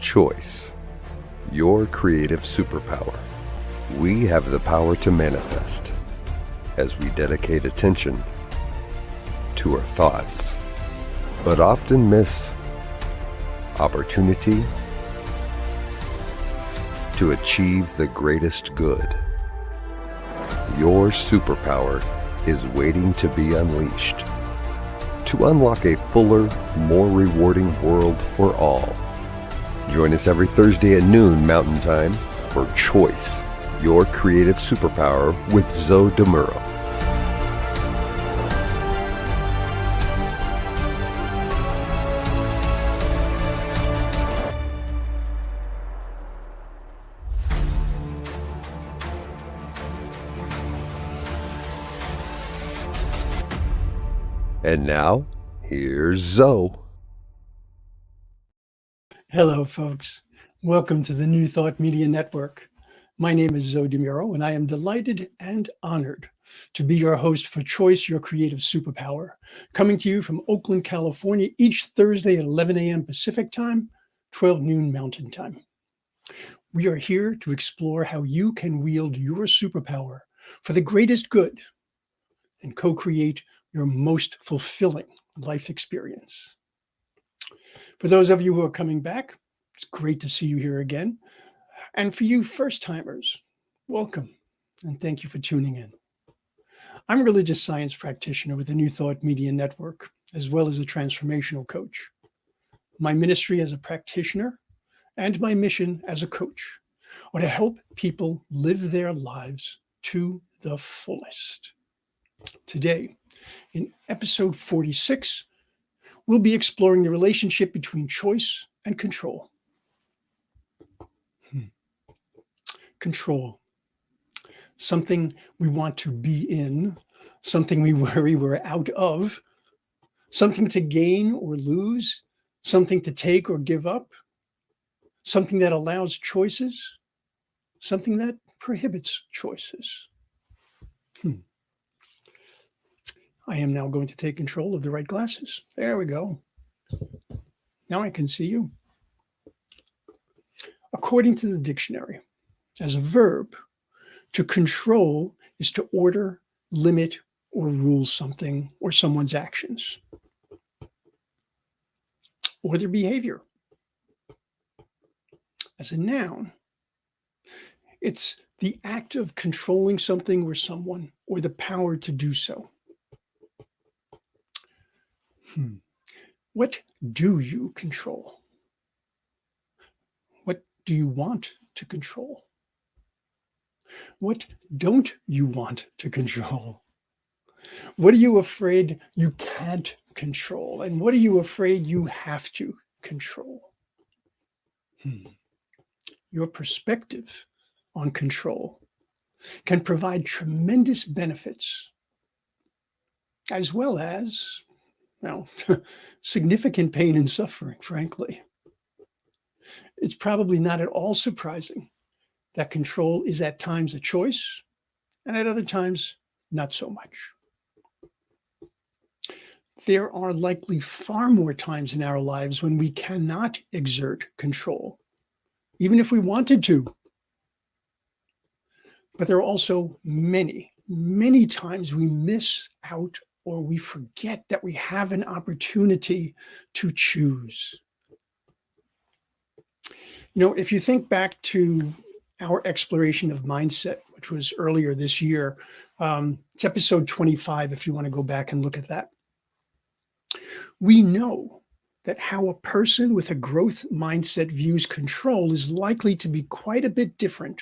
Choice, your creative superpower. We have the power to manifest as we dedicate attention to our thoughts, but often miss opportunity to achieve the greatest good. Your superpower is waiting to be unleashed to unlock a fuller, more rewarding world for all. Join us every Thursday at noon Mountain Time for Choice, your creative superpower with Zoe Muro. And now, here's Zoe. Hello, folks. Welcome to the New Thought Media Network. My name is Zoe Muro, and I am delighted and honored to be your host for Choice, Your Creative Superpower, coming to you from Oakland, California, each Thursday at 11 a.m. Pacific Time, 12 noon Mountain Time. We are here to explore how you can wield your superpower for the greatest good and co-create your most fulfilling life experience. For those of you who are coming back, it's great to see you here again. And for you first-timers, welcome and thank you for tuning in. I'm a religious science practitioner with the New Thought Media Network, as well as a transformational coach. My ministry as a practitioner and my mission as a coach are to help people live their lives to the fullest. Today, in episode 46, we'll be exploring the relationship between choice and control. Control. Something we want to be in, something we worry we're out of, something to gain or lose, something to take or give up, something that allows choices, something that prohibits choices. I am now going to take control of the right glasses. There we go. Now I can see you. According to the dictionary, as a verb, to control is to order, limit, or rule something or someone's actions or their behavior. As a noun, it's the act of controlling something or someone or the power to do so. What do you control? What do you want to control? What don't you want to control? What are you afraid you can't control? And what are you afraid you have to control? Your perspective on control can provide tremendous benefits, as well as significant pain and suffering, frankly. It's probably not at all surprising that control is at times a choice and at other times not so much. There are likely far more times in our lives when we cannot exert control, even if we wanted to. But there are also many, many times we miss out or we forget that we have an opportunity to choose. If you think back to our exploration of mindset, which was earlier this year, it's episode 25 if you want to go back and look at that. We know that how a person with a growth mindset views control is likely to be quite a bit different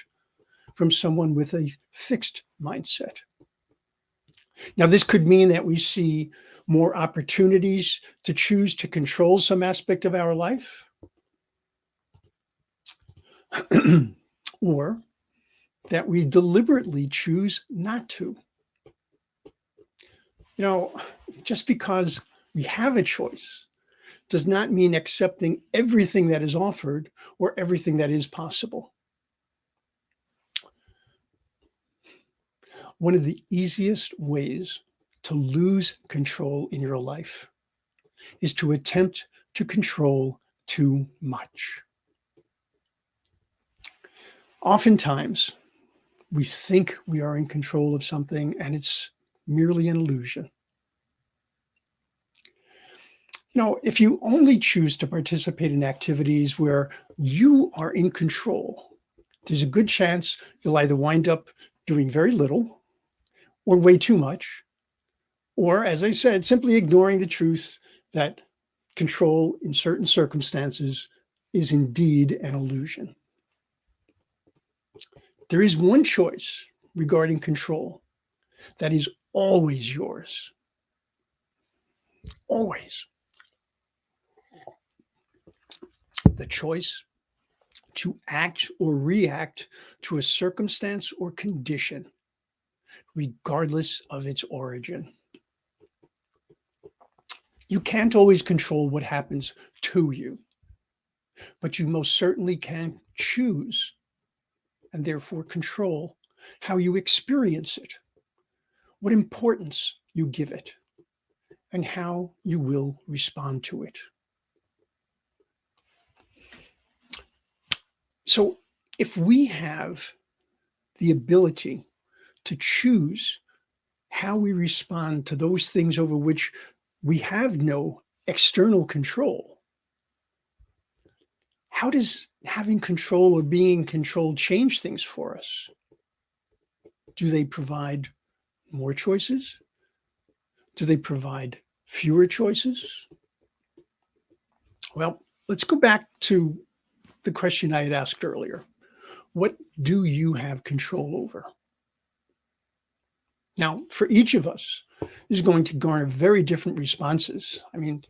from someone with a fixed mindset. Now, this could mean that we see more opportunities to choose to control some aspect of our life, or that we deliberately choose not to. Just because we have a choice does not mean accepting everything that is offered or everything that is possible. One of the easiest ways to lose control in your life is to attempt to control too much. Oftentimes, we think we are in control of something and it's merely an illusion. If you only choose to participate in activities where you are in control, there's a good chance you'll either wind up doing very little or way too much, or, as I said, simply ignoring the truth that control in certain circumstances is indeed an illusion. There is one choice regarding control that is always yours. Always. The choice to act or react to a circumstance or condition, regardless of its origin. You can't always control what happens to you, but you most certainly can choose and therefore control how you experience it, what importance you give it, and how you will respond to it. So, if we have the ability to choose how we respond to those things over which we have no external control, how does having control or being controlled change things for us? Do they provide more choices? Do they provide fewer choices? Well, let's go back to the question I had asked earlier. What do you have control over? Now, for each of us, this is going to garner very different responses.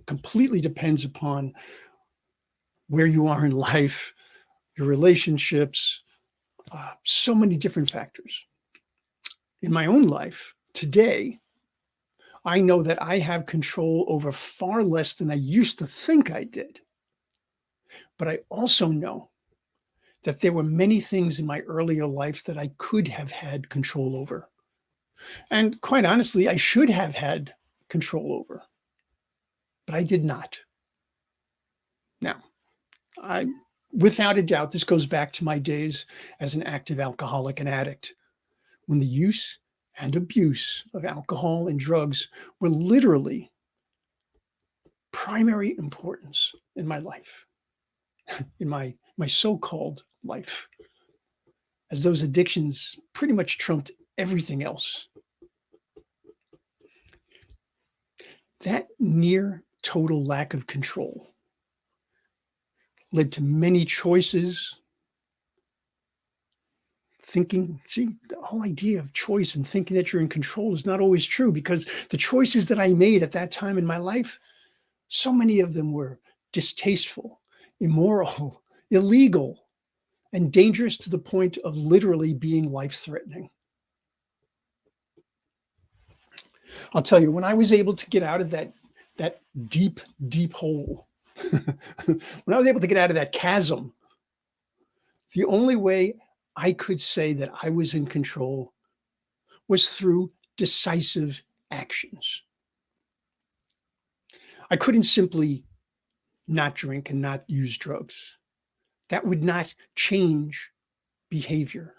Completely depends upon where you are in life, your relationships, so many different factors. In my own life today, I know that I have control over far less than I used to think I did. But I also know that there were many things in my earlier life that I could have had control over. And quite honestly, I should have had control over, but I did not. Now, without a doubt, this goes back to my days as an active alcoholic and addict, when the use and abuse of alcohol and drugs were literally primary importance in my life, in my so-called life, as those addictions pretty much trumped everything else. That near total lack of control led to many choices. The whole idea of choice and thinking that you're in control is not always true, because the choices that I made at that time in my life, so many of them were distasteful, immoral, illegal, and dangerous to the point of literally being life-threatening. I'll tell you, when I was able to get out of that deep, deep hole, when I was able to get out of that chasm, the only way I could say that I was in control was through decisive actions. I couldn't simply not drink and not use drugs. That would not change behavior.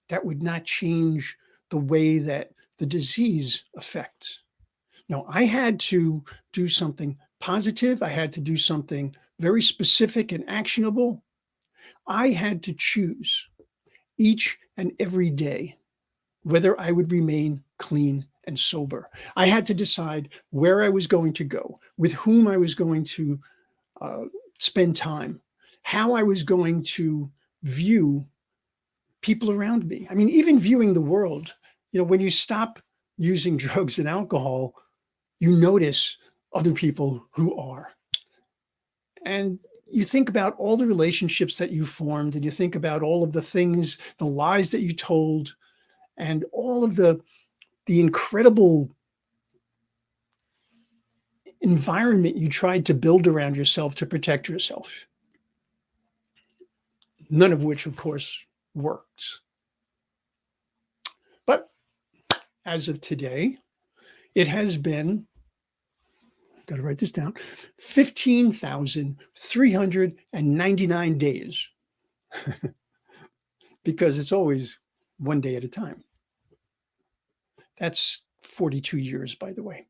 That would not change the way that the disease affects. No, I had to do something positive. I had to do something very specific and actionable. I had to choose each and every day whether I would remain clean and sober. I had to decide where I was going to go, with whom I was going to spend time, how I was going to view people around me. Even viewing the world. When you stop using drugs and alcohol, you notice other people who are. And you think about all the relationships that you formed, and you think about all of the things, the lies that you told, and all of the incredible environment you tried to build around yourself to protect yourself. None of which, of course, works. But as of today, it has been, got to write this down, 15,399 days because it's always one day at a time. That's 42 years, by the way.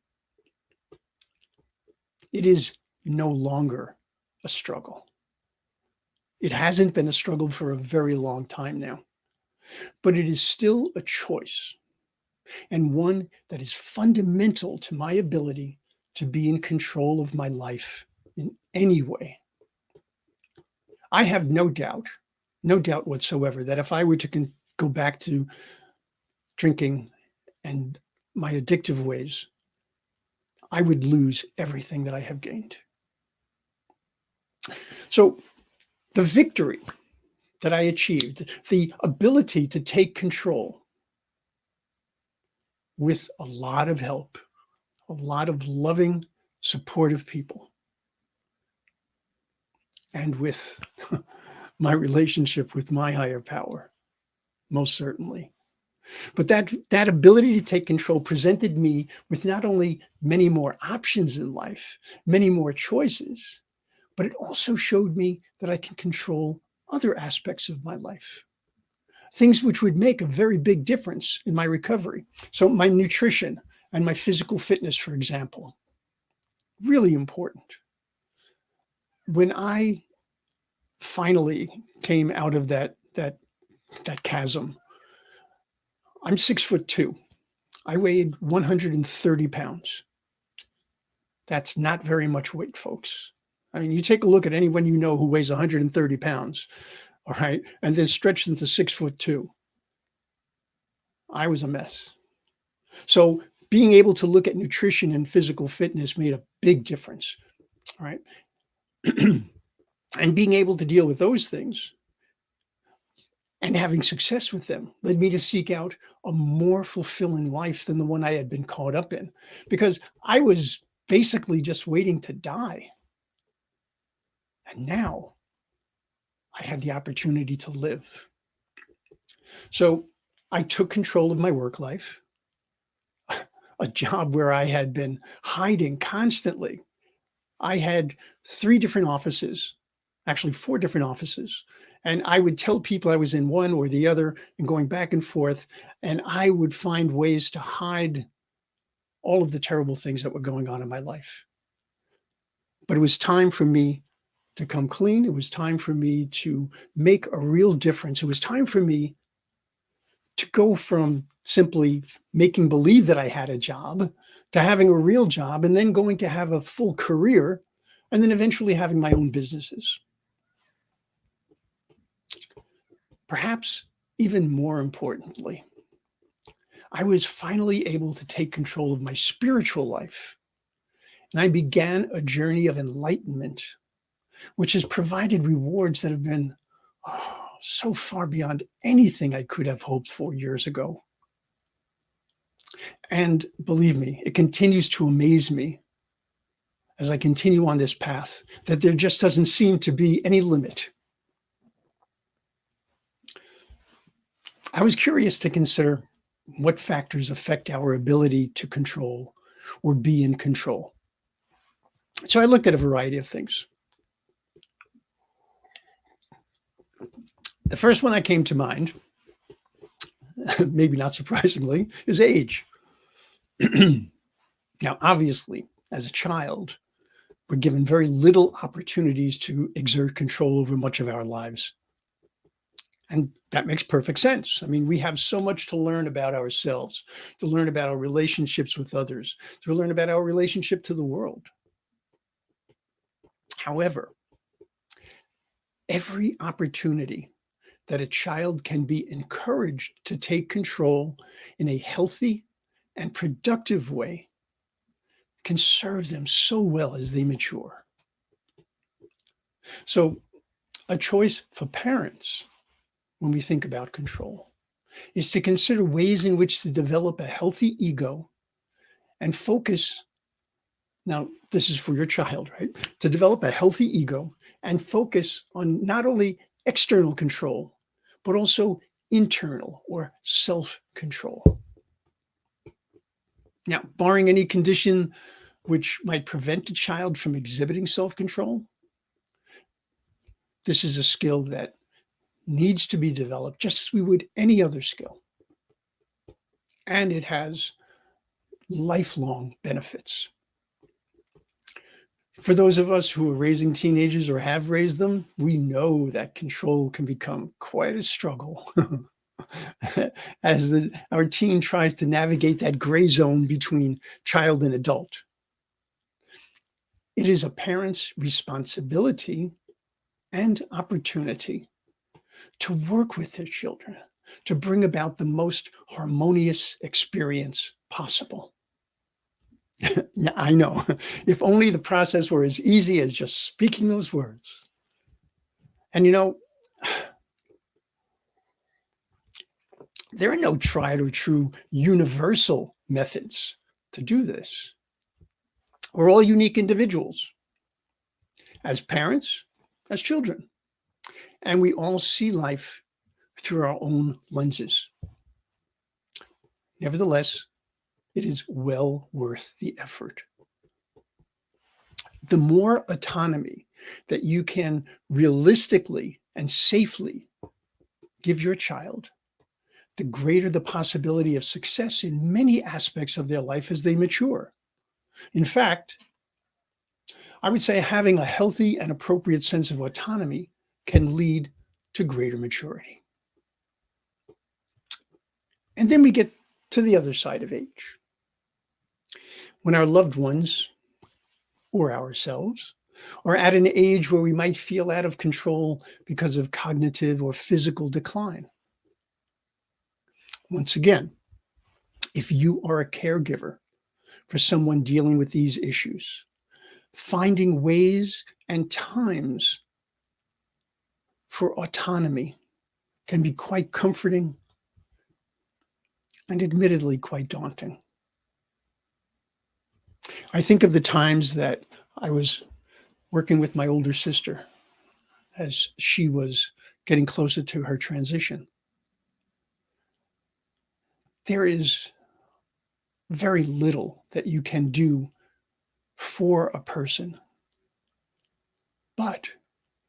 It is no longer a struggle. It hasn't been a struggle for a very long time now, but it is still a choice, and one that is fundamental to my ability to be in control of my life in any way. I have no doubt whatsoever that if I were to go back to drinking and my addictive ways, I would lose everything that I have gained. So the victory that I achieved, the ability to take control with a lot of help, a lot of loving, supportive people, and with my relationship with my higher power, most certainly. But that ability to take control presented me with not only many more options in life, many more choices, but it also showed me that I can control other aspects of my life, things which would make a very big difference in my recovery. So my nutrition and my physical fitness, for example, really important. When I finally came out of that chasm, I'm 6'2". I weighed 130 pounds. That's not very much weight, folks. I mean, you take a look at anyone you know who weighs 130 pounds, all right, and then stretch them to 6'2". I was a mess. So being able to look at nutrition and physical fitness made a big difference, all right? And being able to deal with those things and having success with them led me to seek out a more fulfilling life than the one I had been caught up in, because I was basically just waiting to die. And now I had the opportunity to live. So I took control of my work life, a job where I had been hiding constantly. I had 3 different offices, actually 4 different offices. And I would tell people I was in one or the other and going back and forth. And I would find ways to hide all of the terrible things that were going on in my life. But it was time for me to come clean. It was time for me to make a real difference. It was time for me to go from simply making believe that I had a job to having a real job, and then going to have a full career, and then eventually having my own businesses. Perhaps even more importantly, I was finally able to take control of my spiritual life, and I began a journey of enlightenment, which has provided rewards that have been so far beyond anything I could have hoped for years ago. And believe me, it continues to amaze me as I continue on this path that there just doesn't seem to be any limit. I was curious to consider what factors affect our ability to control or be in control. So I looked at a variety of things. The first one that came to mind, maybe not surprisingly, is age. Now, obviously, as a child, we're given very little opportunities to exert control over much of our lives. And that makes perfect sense. I mean, we have so much to learn about ourselves, to learn about our relationships with others, to learn about our relationship to the world. However, every opportunity that a child can be encouraged to take control in a healthy and productive way can serve them so well as they mature. So, a choice for parents when we think about control is to consider ways in which to develop a healthy ego and focus. Now, this is for your child, right? To develop a healthy ego and focus on not only external control, but also internal or self-control. Now, barring any condition which might prevent a child from exhibiting self-control, this is a skill that needs to be developed just as we would any other skill. And it has lifelong benefits. For those of us who are raising teenagers or have raised them, we know that control can become quite a struggle as our teen tries to navigate that gray zone between child and adult. It is a parent's responsibility and opportunity to work with their children to bring about the most harmonious experience possible. Yeah, I know. If only the process were as easy as just speaking those words. And there are no tried or true universal methods to do this. We're all unique individuals, as parents, as children, and we all see life through our own lenses. Nevertheless, it is well worth the effort. The more autonomy that you can realistically and safely give your child, the greater the possibility of success in many aspects of their life as they mature. In fact, I would say having a healthy and appropriate sense of autonomy can lead to greater maturity. And then we get to the other side of age. When our loved ones or ourselves are at an age where we might feel out of control because of cognitive or physical decline. Once again, if you are a caregiver for someone dealing with these issues, finding ways and times for autonomy can be quite comforting and admittedly quite daunting. I think of the times that I was working with my older sister as she was getting closer to her transition. There is very little that you can do for a person, but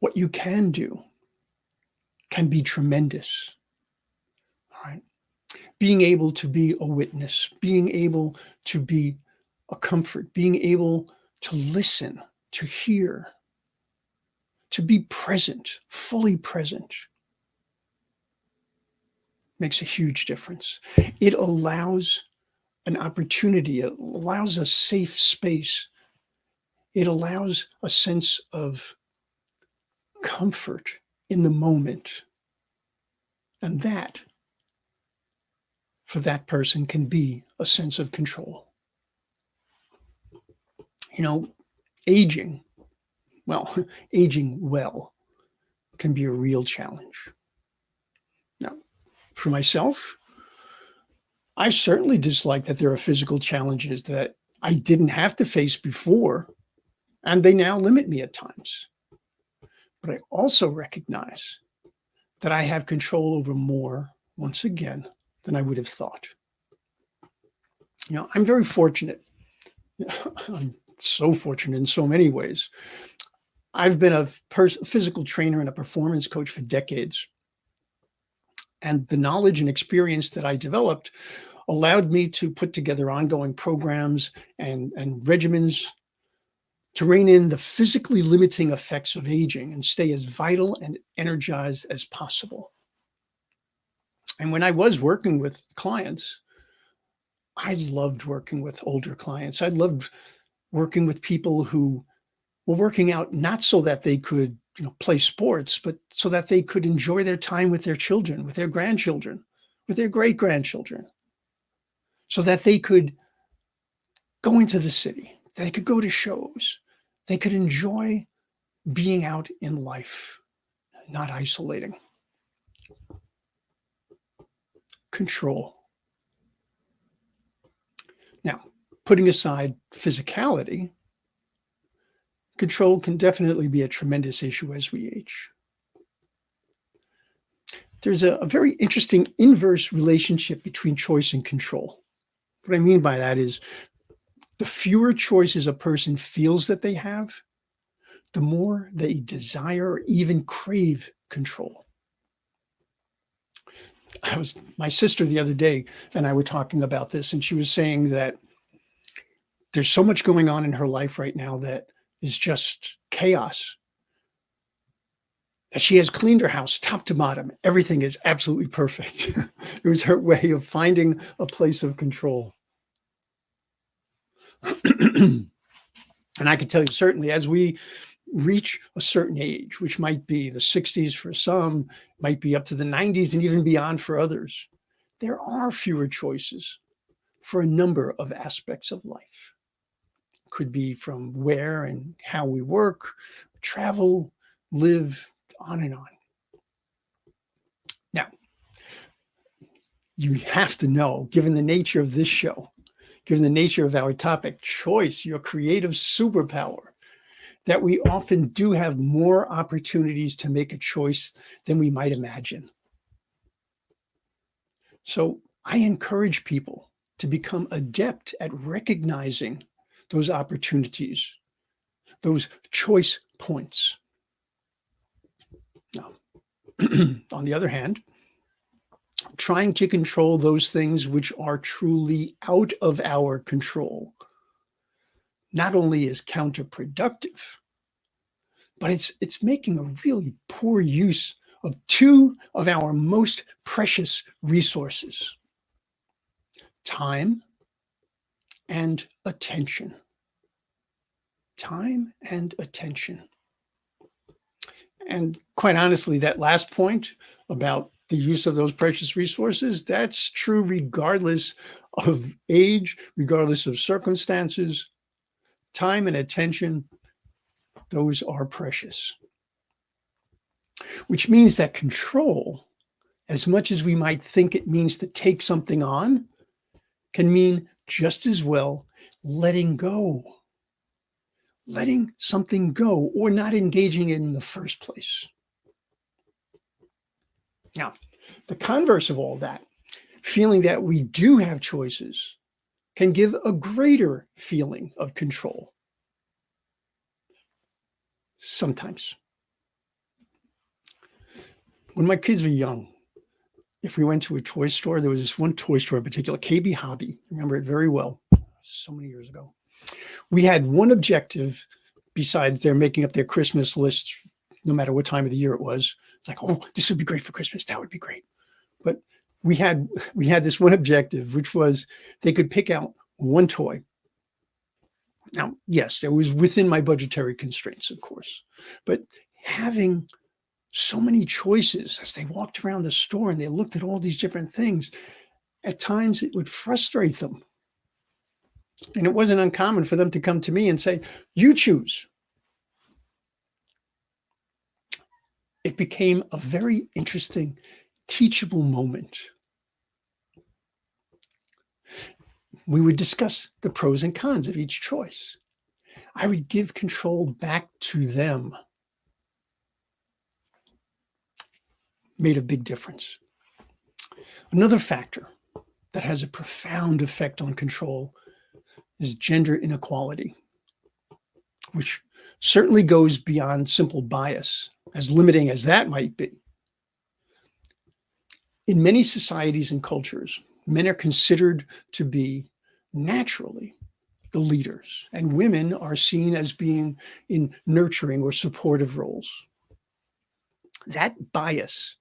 what you can do can be tremendous. All right. Being able to be a witness, being able to be a comfort, being able to listen, to hear, to be present, fully present, makes a huge difference. It allows an opportunity, it allows a safe space, it allows a sense of comfort in the moment. And that, for that person, can be a sense of control. Aging, aging well can be a real challenge. Now, for myself, I certainly dislike that there are physical challenges that I didn't have to face before, and they now limit me at times. But I also recognize that I have control over more, once again, than I would have thought. I'm very fortunate. I'm so fortunate in so many ways. I've been a physical trainer and a performance coach for decades. And the knowledge and experience that I developed allowed me to put together ongoing programs and regimens to rein in the physically limiting effects of aging and stay as vital and energized as possible. And when I was working with clients, I loved working with older clients. I loved working with people who were working out not so that they could play sports, but so that they could enjoy their time with their children, with their grandchildren, with their great-grandchildren, so that they could go into the city, they could go to shows, they could enjoy being out in life, not isolating. Control. Now, putting aside physicality, control can definitely be a tremendous issue as we age. There's a very interesting inverse relationship between choice and control. What I mean by that is the fewer choices a person feels that they have, the more they desire or even crave control. My sister the other day and I were talking about this, and she was saying that there's so much going on in her life right now that is just chaos. That she has cleaned her house top to bottom. Everything is absolutely perfect. It was her way of finding a place of control. And I can tell you certainly, as we reach a certain age, which might be the 60s for some, might be up to the 90s and even beyond for others, there are fewer choices for a number of aspects of life. Could be from where and how we work, travel, live, on and on. Now, you have to know, given the nature of this show, given the nature of our topic, choice, your creative superpower, that we often do have more opportunities to make a choice than we might imagine. So I encourage people to become adept at recognizing those opportunities, those choice points. Now, on the other hand, trying to control those things which are truly out of our control not only is counterproductive, but it's making a really poor use of two of our most precious resources: time and attention. Time and attention. And quite honestly, that last point about the use of those precious resources, that's true regardless of age, regardless of circumstances. Time and attention, those are precious. Which means that control, as much as we might think it means to take something on, can mean just as well letting go. Letting something go or not engaging in the first place. Now, the converse of all that, feeling that we do have choices, can give a greater feeling of control. Sometimes. When my kids were young, if we went to a toy store, there was this one toy store in particular, KB Hobby. I remember it very well, so many years ago. We had one objective besides their making up their Christmas list, no matter what time of the year it was. It's like, oh, this would be great for Christmas. That would be great. But we had this one objective, which was they could pick out one toy. Now, yes, it was within my budgetary constraints, of course, but having so many choices as they walked around the store and they looked at all these different things, at times it would frustrate them. And it wasn't uncommon for them to come to me and say, you choose. It became a very interesting, teachable moment. We would discuss the pros and cons of each choice. I would give control back to them. Made a big difference. Another factor that has a profound effect on control is gender inequality, which certainly goes beyond simple bias, as limiting as that might be. In many societies and cultures, men are considered to be naturally the leaders, and women are seen as being in nurturing or supportive roles. That bias,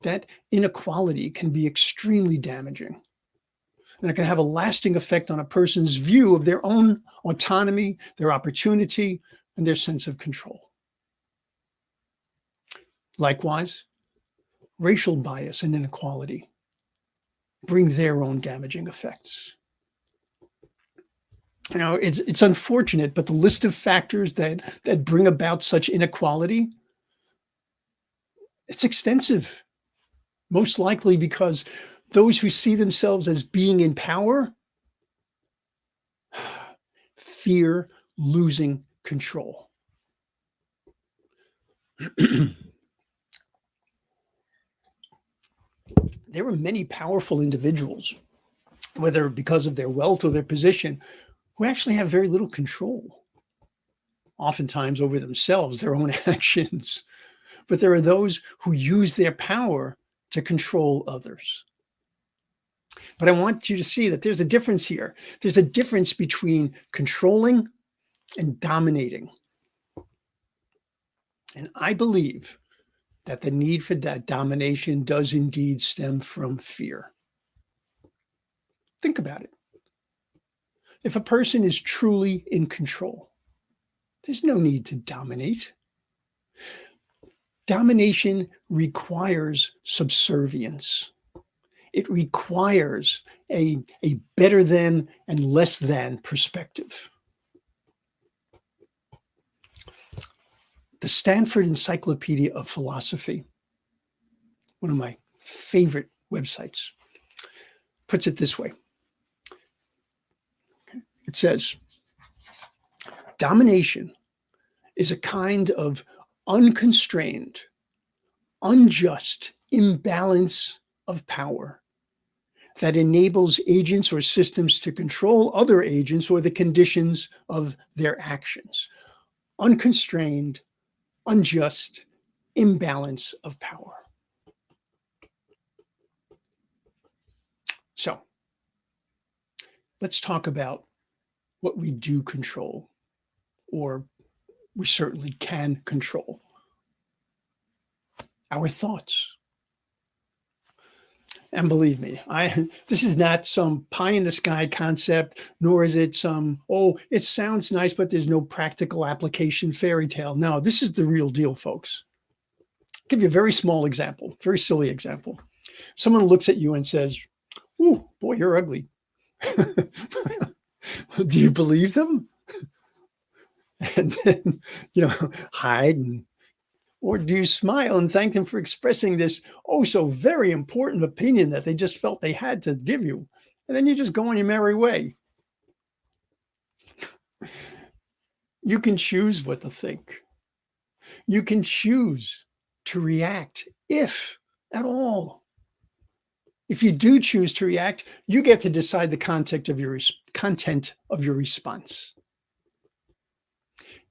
that inequality can be extremely damaging. And it can have a lasting effect on a person's view of their own autonomy, their opportunity, and their sense of control. Likewise, racial bias and inequality bring their own damaging effects. You know, it's unfortunate, but the list of factors that bring about such inequality, it's extensive. Most likely because those who see themselves as being in power fear losing control. There are many powerful individuals, whether because of their wealth or their position, who actually have very little control, oftentimes over themselves, their own actions. But there are those who use their power to control others. But I want you to see that there's a difference here. There's a difference between controlling and dominating. And I believe that the need for that domination does indeed stem from fear. Think about it. If a person is truly in control, there's no need to dominate. Domination requires subservience. It requires a better than and less than perspective. The Stanford Encyclopedia of Philosophy, one of my favorite websites, puts it this way. It says, domination is a kind of unconstrained, unjust imbalance of power that enables agents or systems to control other agents or the conditions of their actions. Unconstrained, unjust imbalance of power. So, let's talk about what we do control, or we certainly can control. Our thoughts. And believe me, this is not some pie in the sky concept, nor is it some, it sounds nice, but there's no practical application fairy tale. No, this is the real deal, folks. I'll give you a very small example, very silly example. Someone looks at you and says, "Ooh, boy, you're ugly." Do you believe them? And then, hide, or do you smile and thank them for expressing this so very important opinion that they just felt they had to give you? And then you just go on your merry way. You can choose what to think. You can choose to react, if at all. If you do choose to react, you get to decide the content of your response.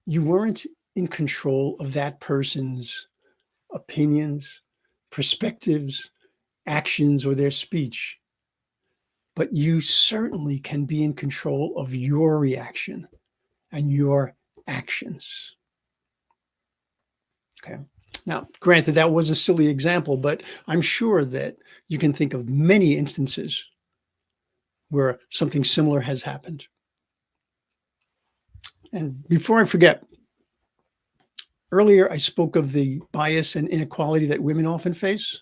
You weren't in control of that person's opinions, perspectives, actions, or their speech. But you certainly can be in control of your reaction and your actions. Okay. Now, granted, that was a silly example, but I'm sure that you can think of many instances where something similar has happened. And before I forget, earlier I spoke of the bias and inequality that women often face.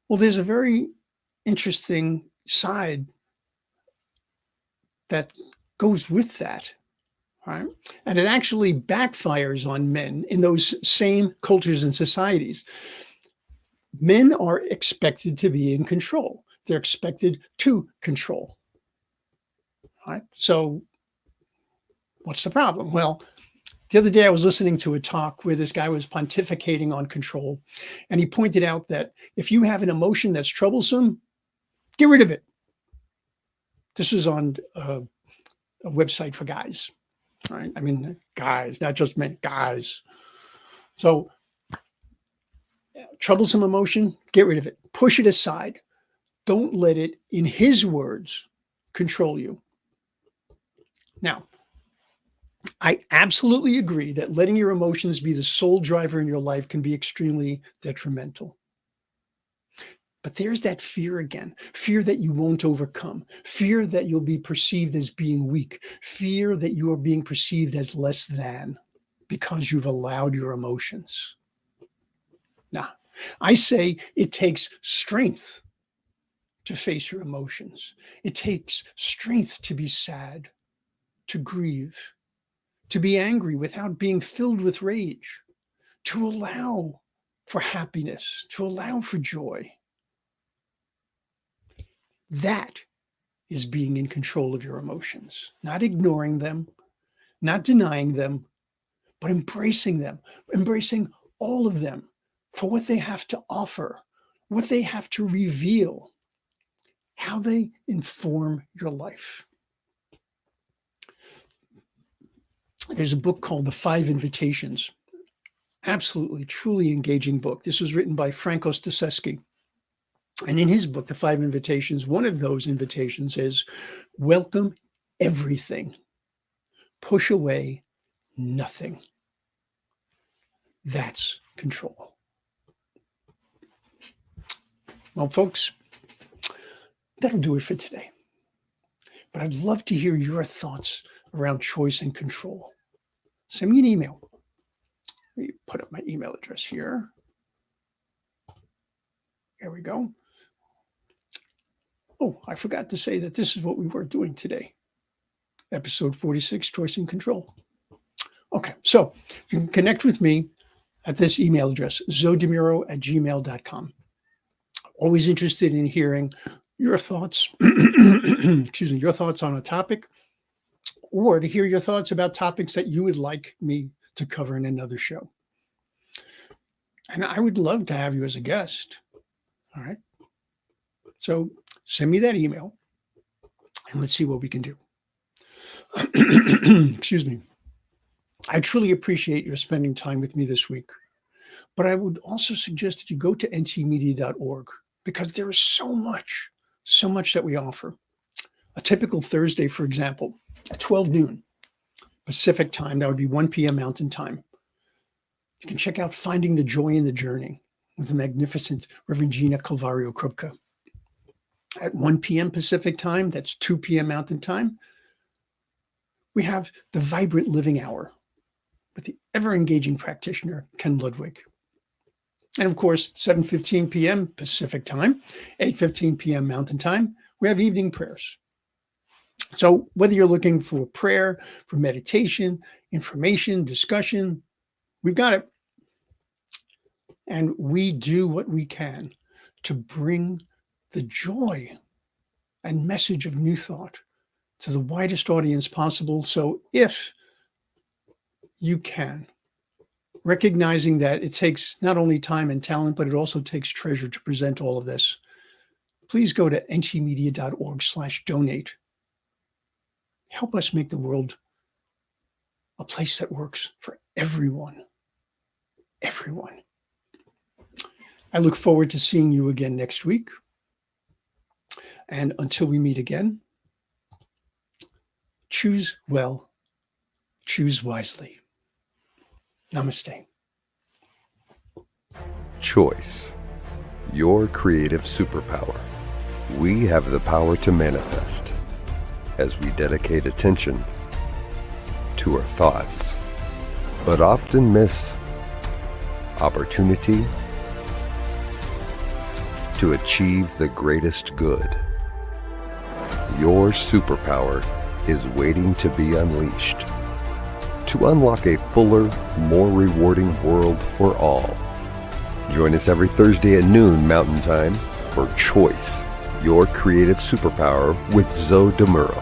Well, there's a very interesting side that goes with that. Right? And it actually backfires on men in those same cultures and societies. Men are expected to be in control. They're expected to control. Right? So what's the problem? Well, the other day I was listening to a talk where this guy was pontificating on control. And he pointed out that if you have an emotion that's troublesome, get rid of it. This was on a website for guys. Right? I mean, guys, not just men, guys. So, troublesome emotion, get rid of it. Push it aside. Don't let it, in his words, control you. Now, I absolutely agree that letting your emotions be the sole driver in your life can be extremely detrimental. But there's that fear again, fear that you won't overcome, fear that you'll be perceived as being weak, fear that you are being perceived as less than because you've allowed your emotions. Now, I say it takes strength to face your emotions. It takes strength to be sad, to grieve, to be angry without being filled with rage, to allow for happiness, to allow for joy. That is being in control of your emotions, not ignoring them, not denying them, but embracing them, embracing all of them for what they have to offer, what they have to reveal, how they inform your life. There's a book called The 5 Invitations. Absolutely, truly engaging book. This was written by Franco Stachewski. And in his book, The 5 Invitations, one of those invitations is welcome everything, push away nothing. That's control. Well, folks, that'll do it for today. But I'd love to hear your thoughts around choice and control. Send me an email. Let me put up my email address here. There we go. Oh, I forgot to say that this is what we were doing today. Episode 46, Choice and Control. Okay, so you can connect with me at this email address, zodemuro@gmail.com. Always interested in hearing your thoughts, your thoughts on a topic, or to hear your thoughts about topics that you would like me to cover in another show. And I would love to have you as a guest. All right. So send me that email and let's see what we can do. Excuse me. I truly appreciate your spending time with me this week. But I would also suggest that you go to ntmedia.org because there is so much that we offer. A typical Thursday, for example, at 12 noon Pacific time, that would be 1 p.m. Mountain time. You can check out Finding the Joy in the Journey with the magnificent Reverend Gina Calvario Krupka. At 1 p.m. Pacific time, that's 2 p.m. Mountain time, we have the Vibrant Living Hour with the ever-engaging practitioner, Ken Ludwig. And of course, 7:15 p.m. Pacific time, 8:15 p.m. Mountain time, we have evening prayers. So whether you're looking for prayer, for meditation, information, discussion, we've got it. And we do what we can to bring the joy and message of New Thought to the widest audience possible. So if you can, recognizing that it takes not only time and talent, but it also takes treasure to present all of this, please go to ntmedia.org/donate. Help us make the world a place that works for everyone. Everyone. I look forward to seeing you again next week. And until we meet again, choose well, choose wisely. Namaste. Choice, your creative superpower. We have the power to manifest as we dedicate attention to our thoughts, but often miss opportunity to achieve the greatest good. Your superpower is waiting to be unleashed to unlock a fuller, more rewarding world for all. Join us every Thursday at noon Mountain Time for Choice, your creative superpower with Zo DeMuro.